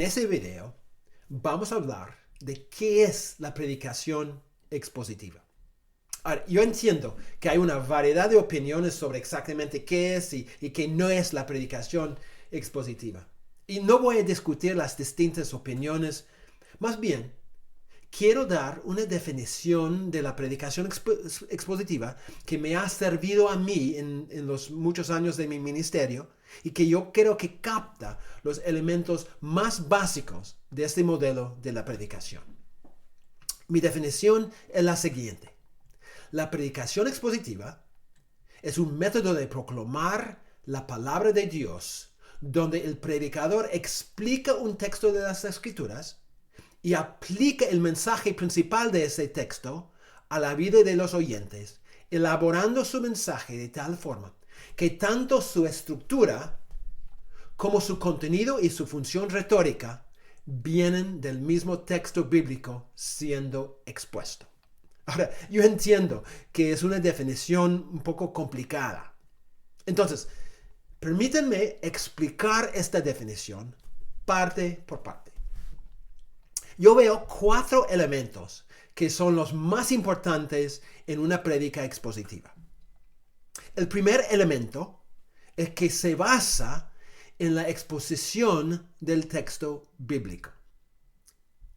En ese video vamos a hablar de qué es la predicación expositiva. Ahora, yo entiendo que hay una variedad de opiniones sobre exactamente qué es y qué no es la predicación expositiva. Y no voy a discutir las distintas opiniones. Más bien, quiero dar una definición de la predicación expositiva que me ha servido a mí en los muchos años de mi ministerio y que yo creo que capta los elementos más básicos de este modelo de la predicación. Mi definición es la siguiente. La predicación expositiva es un método de proclamar la palabra de Dios donde el predicador explica un texto de las Escrituras y aplica el mensaje principal de ese texto a la vida de los oyentes, elaborando su mensaje de tal forma que tanto su estructura como su contenido y su función retórica vienen del mismo texto bíblico siendo expuesto. Ahora, yo entiendo que es una definición un poco complicada. Entonces, permítanme explicar esta definición parte por parte. Yo veo 4 elementos que son los más importantes en una prédica expositiva. El primer elemento es que se basa en la exposición del texto bíblico.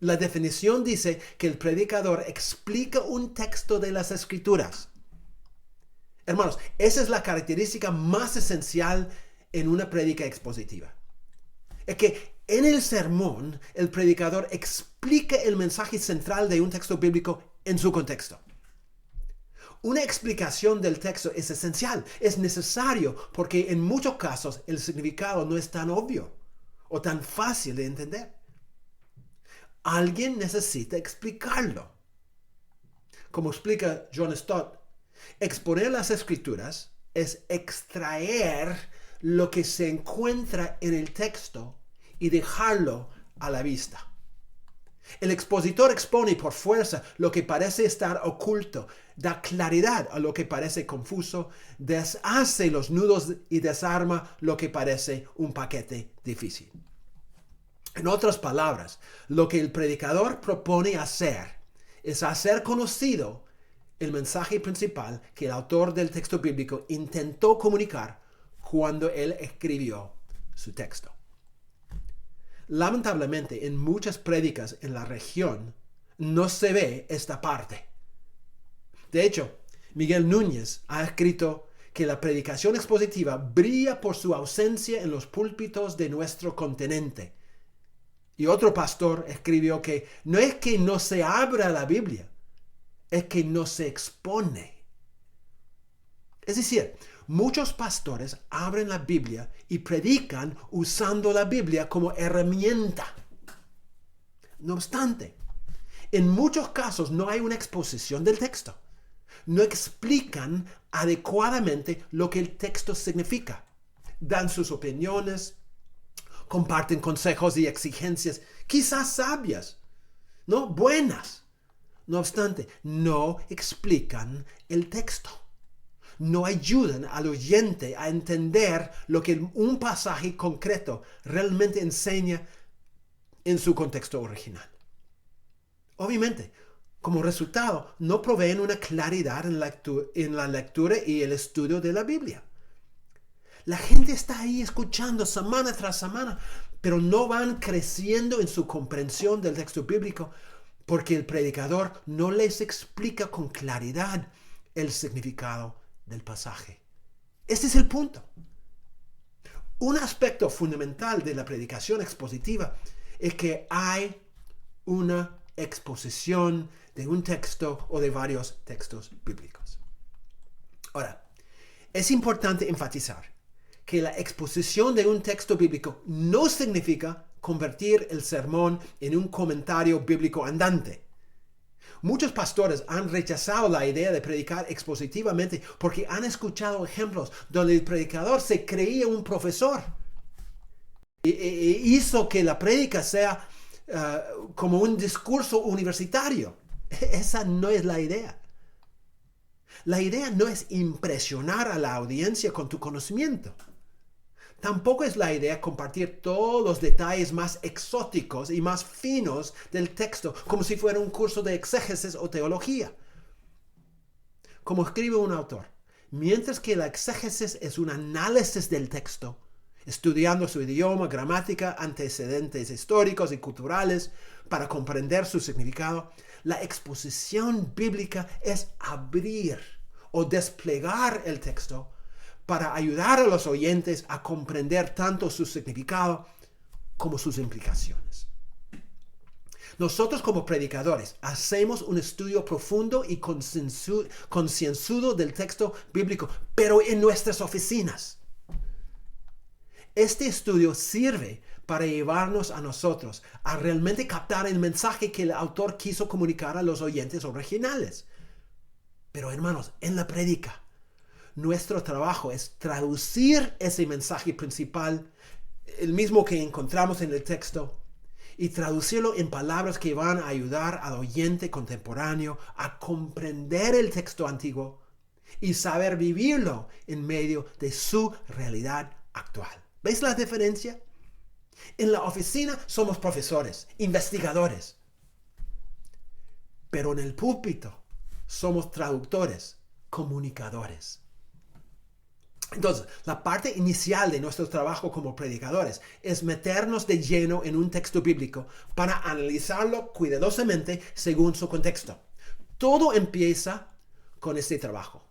La definición dice que el predicador explica un texto de las Escrituras. Hermanos, esa es la característica más esencial en una prédica expositiva. Es que en el sermón, el predicador explica el mensaje central de un texto bíblico en su contexto. Una explicación del texto es esencial, es necesario, porque en muchos casos el significado no es tan obvio o tan fácil de entender. Alguien necesita explicarlo. Como explica John Stott, exponer las Escrituras es extraer lo que se encuentra en el texto y dejarlo a la vista. El expositor expone por fuerza lo que parece estar oculto, da claridad a lo que parece confuso, deshace los nudos y desarma lo que parece un paquete difícil. En otras palabras, lo que el predicador propone hacer es hacer conocido el mensaje principal que el autor del texto bíblico intentó comunicar cuando él escribió su texto. Lamentablemente, en muchas prédicas en la región no se ve esta parte. De hecho, Miguel Núñez ha escrito que la predicación expositiva brilla por su ausencia en los púlpitos de nuestro continente. Y otro pastor escribió que no es que no se abra la Biblia, es que no se expone. Es decir, muchos pastores abren la Biblia y predican usando la Biblia como herramienta. No obstante, en muchos casos no hay una exposición del texto. No explican adecuadamente lo que el texto significa. Dan sus opiniones, comparten consejos y exigencias, quizás sabias, ¿no? Buenas. No obstante, no explican el texto. No ayudan al oyente a entender lo que un pasaje concreto realmente enseña en su contexto original. Obviamente, como resultado, no proveen una claridad en la lectura y el estudio de la Biblia. La gente está ahí escuchando semana tras semana, pero no van creciendo en su comprensión del texto bíblico porque el predicador no les explica con claridad el significado del pasaje. Este es el punto. Un aspecto fundamental de la predicación expositiva es que hay una exposición de un texto o de varios textos bíblicos. Ahora, es importante enfatizar que la exposición de un texto bíblico no significa convertir el sermón en un comentario bíblico andante. Muchos pastores han rechazado la idea de predicar expositivamente porque han escuchado ejemplos donde el predicador se creía un profesor e hizo que la prédica sea como un discurso universitario. Esa no es la idea. La idea no es impresionar a la audiencia con tu conocimiento. Tampoco es la idea compartir todos los detalles más exóticos y más finos del texto, como si fuera un curso de exégesis o teología. Como escribe un autor, mientras que la exégesis es un análisis del texto, estudiando su idioma, gramática, antecedentes históricos y culturales para comprender su significado, la exposición bíblica es abrir o desplegar el texto para ayudar a los oyentes a comprender tanto su significado como sus implicaciones. Nosotros como predicadores hacemos un estudio profundo y concienzudo del texto bíblico, pero en nuestras oficinas. Este estudio sirve para llevarnos a nosotros a realmente captar el mensaje que el autor quiso comunicar a los oyentes originales. Pero hermanos, en la prédica, nuestro trabajo es traducir ese mensaje principal, el mismo que encontramos en el texto, y traducirlo en palabras que van a ayudar al oyente contemporáneo a comprender el texto antiguo y saber vivirlo en medio de su realidad actual. ¿Veis la diferencia? En la oficina somos profesores, investigadores, pero en el púlpito somos traductores, comunicadores. Entonces, la parte inicial de nuestro trabajo como predicadores es meternos de lleno en un texto bíblico para analizarlo cuidadosamente según su contexto. Todo empieza con este trabajo.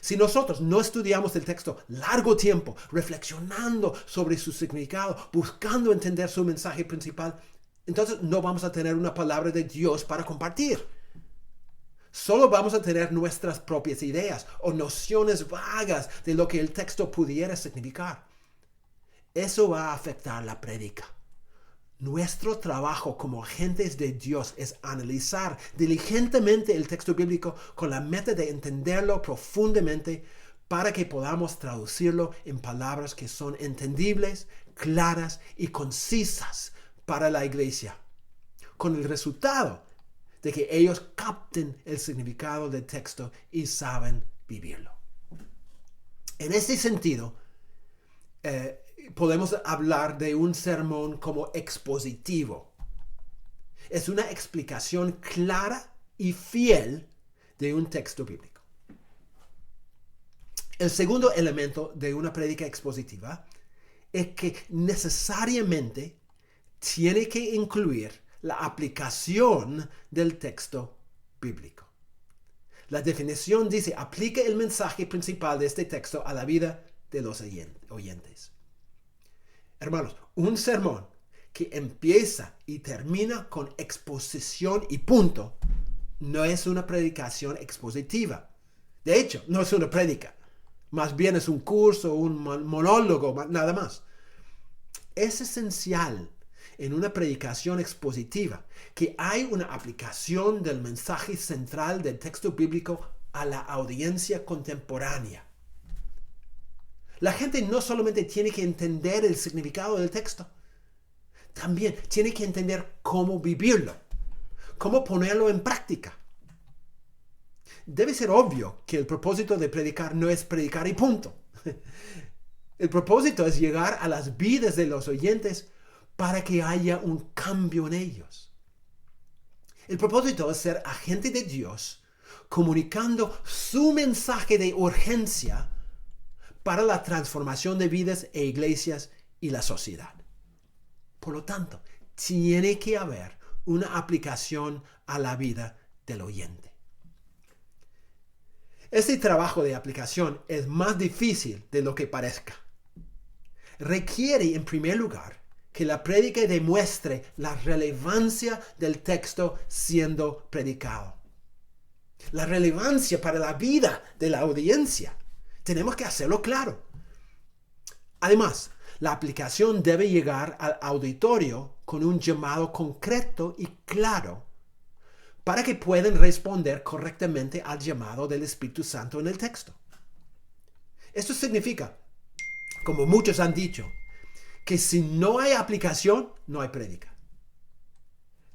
Si nosotros no estudiamos el texto largo tiempo, reflexionando sobre su significado, buscando entender su mensaje principal, entonces no vamos a tener una palabra de Dios para compartir. Solo vamos a tener nuestras propias ideas o nociones vagas de lo que el texto pudiera significar. Eso va a afectar la prédica. Nuestro trabajo como agentes de Dios es analizar diligentemente el texto bíblico con la meta de entenderlo profundamente para que podamos traducirlo en palabras que son entendibles, claras y concisas para la iglesia, con el resultado de que ellos capten el significado del texto y saben vivirlo. En este sentido, podemos hablar de un sermón como expositivo. Es una explicación clara y fiel de un texto bíblico. El segundo elemento de una prédica expositiva es que necesariamente tiene que incluir la aplicación del texto bíblico. La definición dice, aplica el mensaje principal de este texto a la vida de los oyentes. Hermanos, un sermón que empieza y termina con exposición y punto, no es una predicación expositiva. De hecho, no es una prédica. Más bien es un curso, un monólogo, nada más. Es esencial en una predicación expositiva que hay una aplicación del mensaje central del texto bíblico a la audiencia contemporánea. La gente no solamente tiene que entender el significado del texto, también tiene que entender cómo vivirlo, cómo ponerlo en práctica. Debe ser obvio que el propósito de predicar no es predicar y punto. El propósito es llegar a las vidas de los oyentes para que haya un cambio en ellos. El propósito es ser agente de Dios, comunicando su mensaje de urgencia para la transformación de vidas e iglesias y la sociedad. Por lo tanto, tiene que haber una aplicación a la vida del oyente. Este trabajo de aplicación es más difícil de lo que parezca. Requiere, en primer lugar, que la prédica demuestre la relevancia del texto siendo predicado. La relevancia para la vida de la audiencia. Tenemos que hacerlo claro. Además, la aplicación debe llegar al auditorio con un llamado concreto y claro para que puedan responder correctamente al llamado del Espíritu Santo en el texto. Esto significa, como muchos han dicho, que si no hay aplicación, no hay prédica.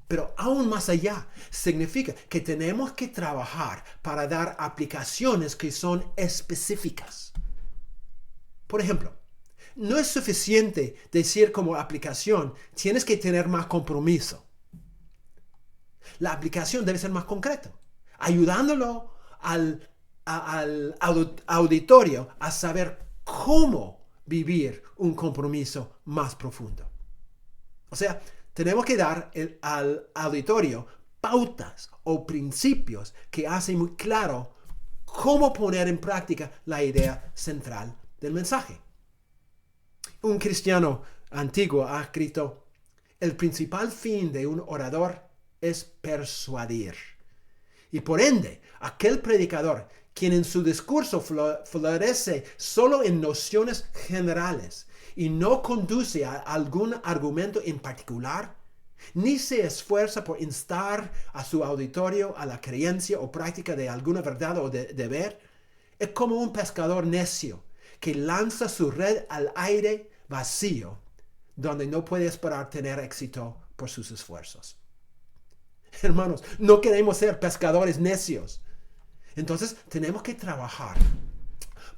Pero aún más allá, significa que tenemos que trabajar para dar aplicaciones que son específicas. Por ejemplo, no es suficiente decir como aplicación, tienes que tener más compromiso. La aplicación debe ser más concreta, ayudándolo al auditorio a saber cómo vivir un compromiso más profundo. O sea, tenemos que dar al auditorio pautas o principios que hacen muy claro cómo poner en práctica la idea central del mensaje. Un cristiano antiguo ha escrito: el principal fin de un orador es persuadir. Y por ende, aquel predicador quien en su discurso florece solo en nociones generales y no conduce a algún argumento en particular, ni se esfuerza por instar a su auditorio a la creencia o práctica de alguna verdad o deber, es como un pescador necio que lanza su red al aire vacío, donde no puede esperar tener éxito por sus esfuerzos. Hermanos, no queremos ser pescadores necios. Entonces, tenemos que trabajar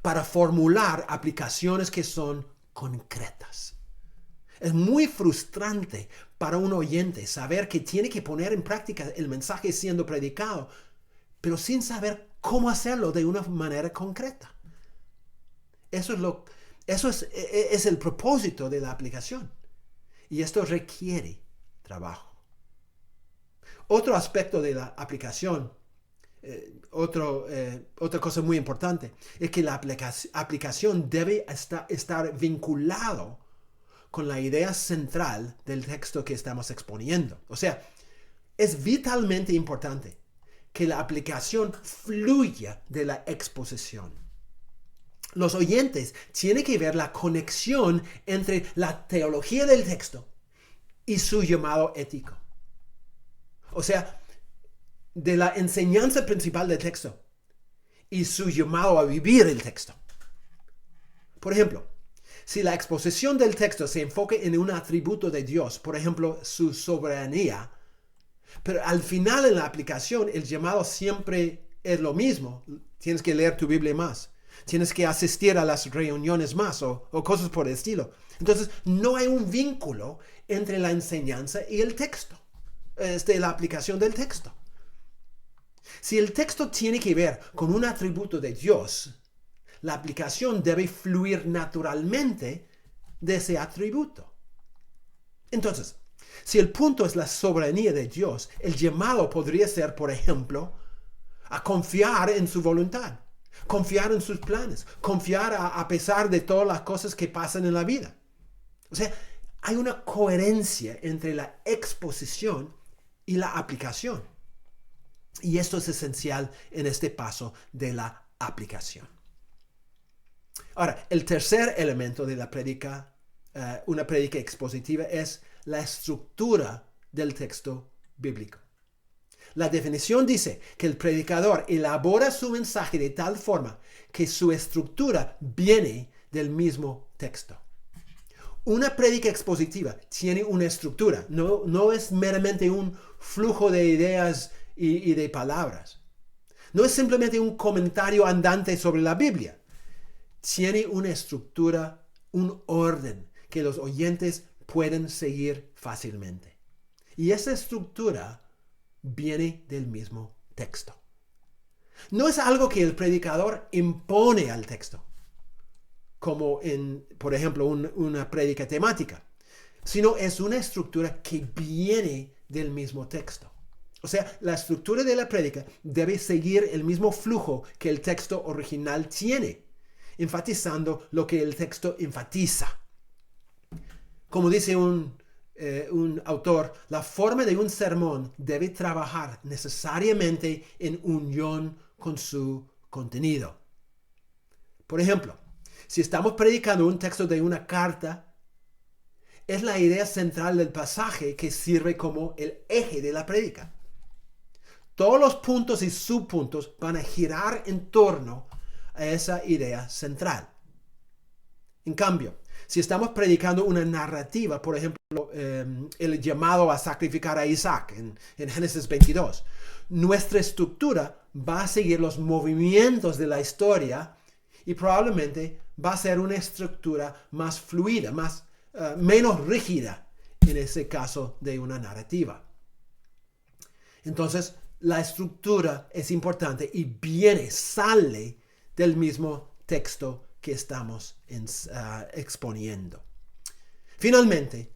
para formular aplicaciones que son concretas. Es muy frustrante para un oyente saber que tiene que poner en práctica el mensaje siendo predicado, pero sin saber cómo hacerlo de una manera concreta. Eso es el propósito de la aplicación. Y esto requiere trabajo. Otro aspecto de la aplicación, otra cosa muy importante, es que la aplicación debe estar vinculado con la idea central del texto que estamos exponiendo. O sea, es vitalmente importante que la aplicación fluya de la exposición. Los oyentes tienen que ver la conexión entre la teología del texto y su llamado ético. O sea, de la enseñanza principal del texto y su llamado a vivir el texto. Por ejemplo, si la exposición del texto se enfoca en un atributo de Dios, por ejemplo, su soberanía, pero al final en la aplicación el llamado siempre es lo mismo. Tienes que leer tu Biblia más. Tienes que asistir a las reuniones más o cosas por el estilo. Entonces, no hay un vínculo entre la enseñanza y el texto. La aplicación del texto. Si el texto tiene que ver con un atributo de Dios, la aplicación debe fluir naturalmente de ese atributo. Entonces, si el punto es la soberanía de Dios, el llamado podría ser, por ejemplo, a confiar en su voluntad, confiar en sus planes, confiar a pesar de todas las cosas que pasan en la vida. O sea, hay una coherencia entre la exposición y la aplicación. Y esto es esencial en este paso de la aplicación. Ahora, el tercer elemento de la prédica, una prédica expositiva, es la estructura del texto bíblico. La definición dice que el predicador elabora su mensaje de tal forma que su estructura viene del mismo texto. Una prédica expositiva tiene una estructura, no es meramente un flujo de ideas y de palabras. No es simplemente un comentario andante sobre la Biblia. Tiene una estructura, un orden que los oyentes pueden seguir fácilmente. Y esa estructura viene del mismo texto. No es algo que el predicador impone al texto, como en, por ejemplo, una prédica temática, sino es una estructura que viene del mismo texto. O sea, la estructura de la prédica debe seguir el mismo flujo que el texto original tiene, enfatizando lo que el texto enfatiza. Como dice un autor, la forma de un sermón debe trabajar necesariamente en unión con su contenido. Por ejemplo, si estamos predicando un texto de una carta, es la idea central del pasaje que sirve como el eje de la prédica. Todos los puntos y subpuntos van a girar en torno a esa idea central. En cambio, si estamos predicando una narrativa, por ejemplo, el llamado a sacrificar a Isaac en Génesis 22, nuestra estructura va a seguir los movimientos de la historia y probablemente va a ser una estructura más fluida, menos rígida en ese caso de una narrativa. Entonces, la estructura es importante y sale del mismo texto que estamos exponiendo. Finalmente,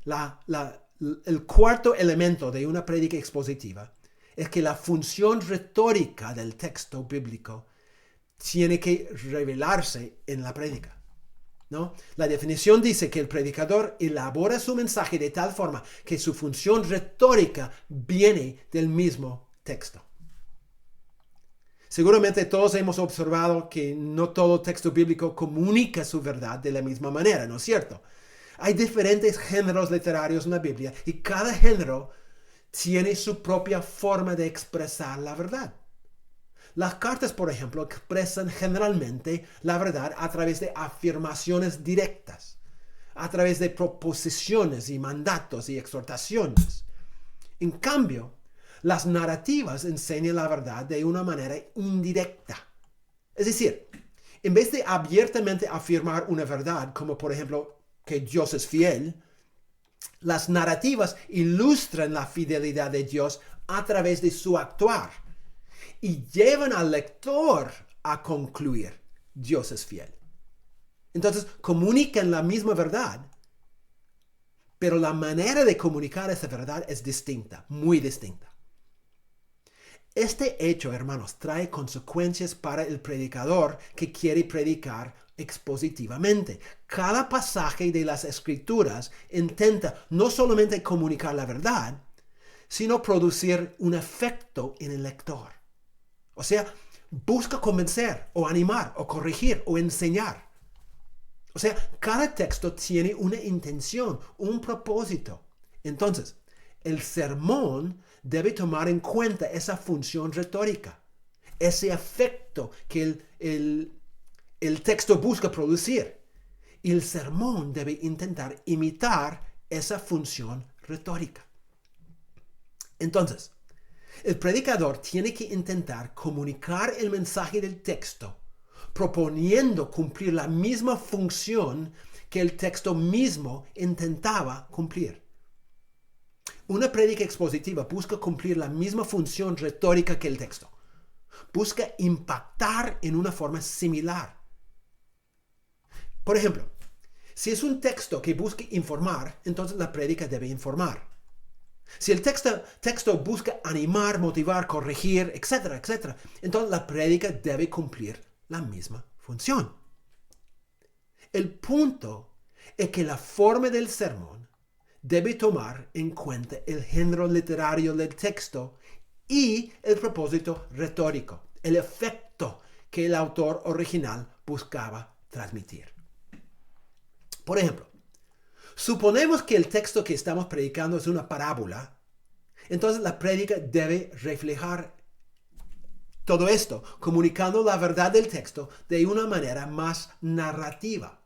el cuarto elemento de una prédica expositiva es que la función retórica del texto bíblico tiene que revelarse en la prédica, ¿no? La definición dice que el predicador elabora su mensaje de tal forma que su función retórica viene del mismo texto. Seguramente todos hemos observado que no todo texto bíblico comunica su verdad de la misma manera, ¿no es cierto? Hay diferentes géneros literarios en la Biblia y cada género tiene su propia forma de expresar la verdad. Las cartas, por ejemplo, expresan generalmente la verdad a través de afirmaciones directas, a través de proposiciones y mandatos y exhortaciones. En cambio, las narrativas enseñan la verdad de una manera indirecta. Es decir, en vez de abiertamente afirmar una verdad, como por ejemplo que Dios es fiel, las narrativas ilustran la fidelidad de Dios a través de su actuar y llevan al lector a concluir: Dios es fiel. Entonces, comunican la misma verdad, pero la manera de comunicar esa verdad es distinta, muy distinta. Este hecho, hermanos, trae consecuencias para el predicador que quiere predicar expositivamente. Cada pasaje de las Escrituras intenta no solamente comunicar la verdad, sino producir un efecto en el lector. O sea, busca convencer o animar o corregir o enseñar. O sea, cada texto tiene una intención, un propósito. Entonces, el sermón debe tomar en cuenta esa función retórica, ese efecto que el texto busca producir. Y el sermón debe intentar imitar esa función retórica. Entonces, el predicador tiene que intentar comunicar el mensaje del texto, proponiendo cumplir la misma función que el texto mismo intentaba cumplir. Una prédica expositiva busca cumplir la misma función retórica que el texto. Busca impactar en una forma similar. Por ejemplo, si es un texto que busca informar, entonces la prédica debe informar. Si el texto busca animar, motivar, corregir, etcétera, etcétera, entonces la prédica debe cumplir la misma función. El punto es que la forma del sermón debe tomar en cuenta el género literario del texto y el propósito retórico, el efecto que el autor original buscaba transmitir. Por ejemplo, suponemos que el texto que estamos predicando es una parábola, entonces la prédica debe reflejar todo esto, comunicando la verdad del texto de una manera más narrativa.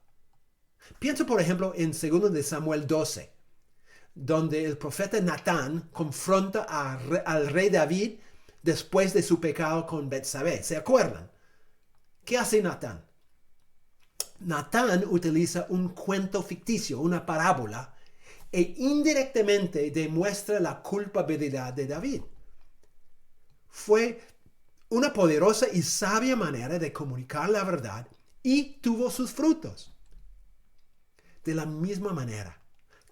Pienso, por ejemplo, en 2 de Samuel 12, donde el profeta Natán confronta al rey David después de su pecado con Betsabé. ¿Se acuerdan? ¿Qué hace Natán? Natán utiliza un cuento ficticio, una parábola, e indirectamente demuestra la culpabilidad de David. Fue una poderosa y sabia manera de comunicar la verdad y tuvo sus frutos. De la misma manera,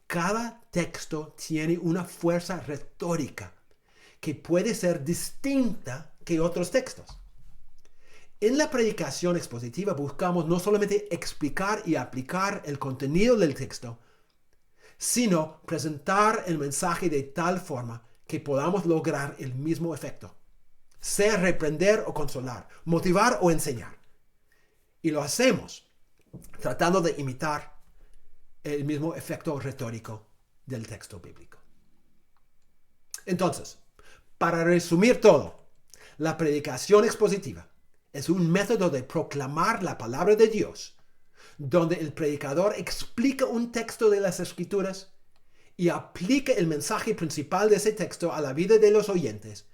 cada texto tiene una fuerza retórica que puede ser distinta que otros textos. En la predicación expositiva buscamos no solamente explicar y aplicar el contenido del texto, sino presentar el mensaje de tal forma que podamos lograr el mismo efecto, sea reprender o consolar, motivar o enseñar. Y lo hacemos tratando de imitar el mismo efecto retórico del texto bíblico. Entonces, para resumir todo, la predicación expositiva es un método de proclamar la palabra de Dios, donde el predicador explica un texto de las Escrituras y aplica el mensaje principal de ese texto a la vida de los oyentes,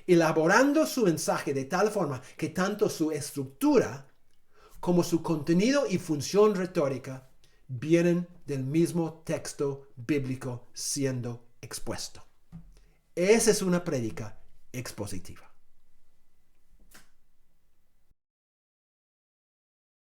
elaborando su mensaje de tal forma que tanto su estructura como su contenido y función retórica vienen del mismo texto bíblico siendo expuesto. Esa es una prédica expositiva.